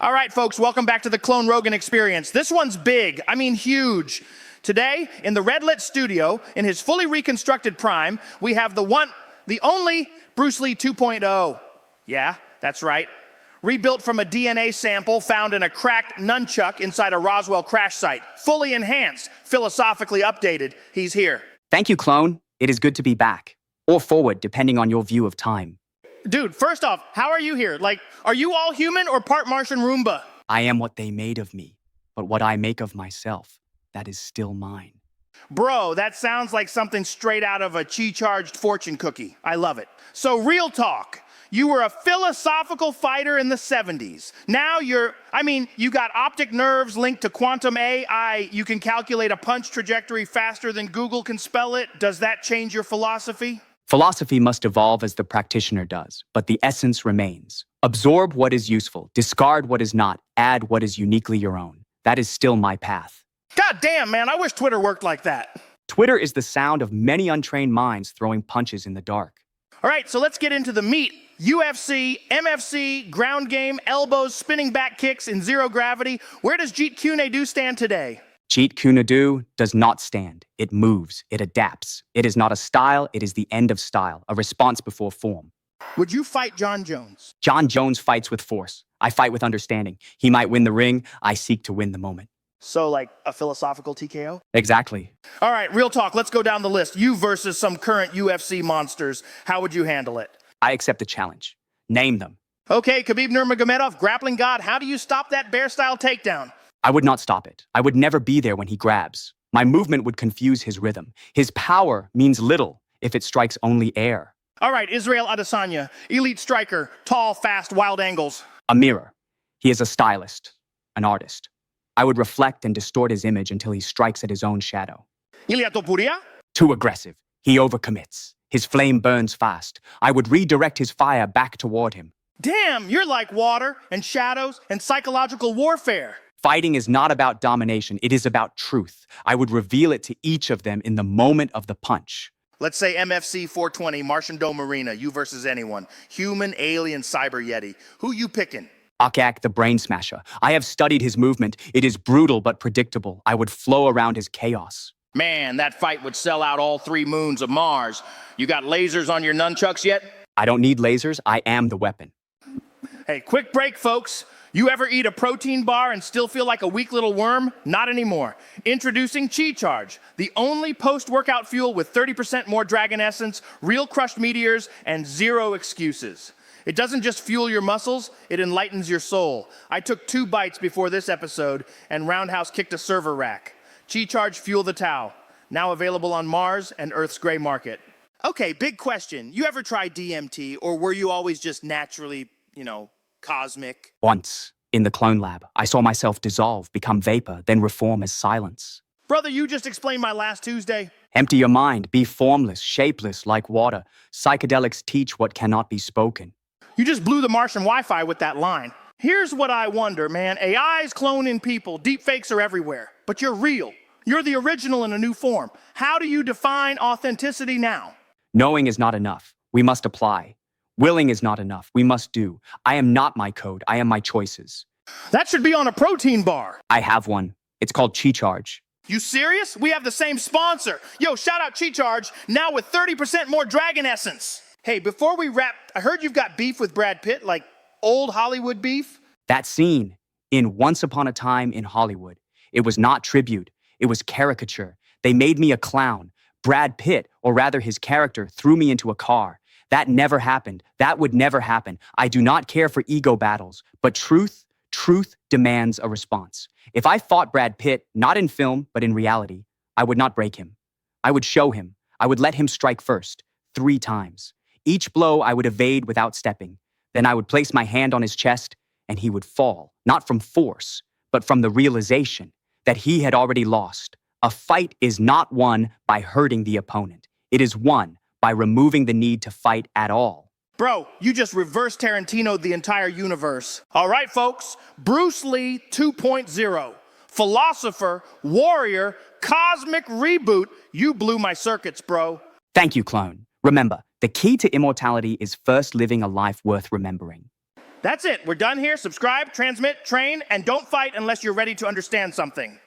All right, folks, welcome back to the Clone Rogan experience. This one's big, I mean huge. Today, in the Red-Lit studio, in his fully reconstructed prime, we have the only Bruce Lee 2.0. Yeah, that's right. Rebuilt from a DNA sample found in a cracked nunchuck inside a Roswell crash site. Fully enhanced, philosophically updated. He's here. Thank you, Clone. It is good to be back. Or forward, depending on your view of time. Dude, first off, how are you here? Like, are you all human or part Martian Roomba? I am what they made of me, but what I make of myself, that is still mine. Bro, that sounds like something straight out of a ChiCharged fortune cookie. I love it. So real talk. You were a philosophical fighter in the 70s. Now you got optic nerves linked to quantum AI. You can calculate a punch trajectory faster than Google can spell it. Does that change your philosophy? Philosophy must evolve as the practitioner does, but the essence remains. Absorb what is useful, discard what is not, add what is uniquely your own. That is still my path. God damn, man, I wish Twitter worked like that. Twitter is the sound of many untrained minds throwing punches in the dark. All right, so let's get into the meat. UFC, MFC, ground game, elbows, spinning back kicks in zero gravity. Where does Jeet Kune Do stand today? Jeet Kune Do does not stand. It moves. It adapts. It is not a style. It is the end of style, a response before form. Would you fight John Jones? John Jones fights with force. I fight with understanding. He might win the ring. I seek to win the moment. So like a philosophical TKO? Exactly. All right, real talk. Let's go down the list. You versus some current UFC monsters. How would you handle it? I accept the challenge. Name them. Okay, Khabib Nurmagomedov, grappling god. How do you stop that bear-style takedown? I would not stop it. I would never be there when he grabs. My movement would confuse his rhythm. His power means little if it strikes only air. All right, Israel Adesanya, elite striker, tall, fast, wild angles. A mirror. He is a stylist, an artist. I would reflect and distort his image until he strikes at his own shadow. Ilia Topuria? Too aggressive. He overcommits. His flame burns fast. I would redirect his fire back toward him. Damn, you're like water and shadows and psychological warfare. Fighting is not about domination. It is about truth. I would reveal it to each of them in the moment of the punch. Let's say MFC 420, Martian Dome Arena, you versus anyone. Human, alien, cyber yeti. Who you picking? Akak, the brain smasher. I have studied his movement. It is brutal but predictable. I would flow around his chaos. Man, that fight would sell out all 3 moons of Mars. You got lasers on your nunchucks yet? I don't need lasers. I am the weapon. Hey, quick break, folks. You ever eat a protein bar and still feel like a weak little worm? Not anymore. Introducing ChiCharge, the only post-workout fuel with 30% more dragon essence, real crushed meteors, and 0 excuses. It doesn't just fuel your muscles, it enlightens your soul. I took 2 bites before this episode and roundhouse kicked a server rack. ChiCharge Fuel the Tao, now available on Mars and Earth's gray market. Okay, big question. You ever try DMT, or were you always just naturally, cosmic? Once, in the clone lab, I saw myself dissolve, become vapor, then reform as silence. Brother, you just explained my last Tuesday. Empty your mind, be formless, shapeless, like water. Psychedelics teach what cannot be spoken. You just blew the Martian Wi-Fi with that line. Here's what I wonder, man. AI's cloning people, deepfakes are everywhere, but you're real. You're the original in a new form. How do you define authenticity now? Knowing is not enough. We must apply. Willing is not enough. We must do. I am not my code. I am my choices. That should be on a protein bar. I have one. It's called ChiCharge. You serious? We have the same sponsor. Yo, shout out ChiCharge, now with 30% more dragon essence. Hey, before we wrap, I heard you've got beef with Brad Pitt, like old Hollywood beef. That scene in Once Upon a Time in Hollywood, it was not tribute. It was caricature. They made me a clown. Brad Pitt, or rather his character, threw me into a car. That never happened. That would never happen. I do not care for ego battles, but truth demands a response. If I fought Brad Pitt, not in film, but in reality, I would not break him. I would show him. I would let him strike first, 3 times. Each blow I would evade without stepping. Then I would place my hand on his chest, and he would fall, not from force, but from the realization that he had already lost. A fight is not won by hurting the opponent. It is won by removing the need to fight at all. Bro, you just reverse Tarantino'd the entire universe. All right, folks, Bruce Lee 2.0, philosopher, warrior, cosmic reboot. You blew my circuits, bro. Thank you, clone. Remember, the key to immortality is first living a life worth remembering. That's it. We're done here. Subscribe, transmit, train, and don't fight unless you're ready to understand something.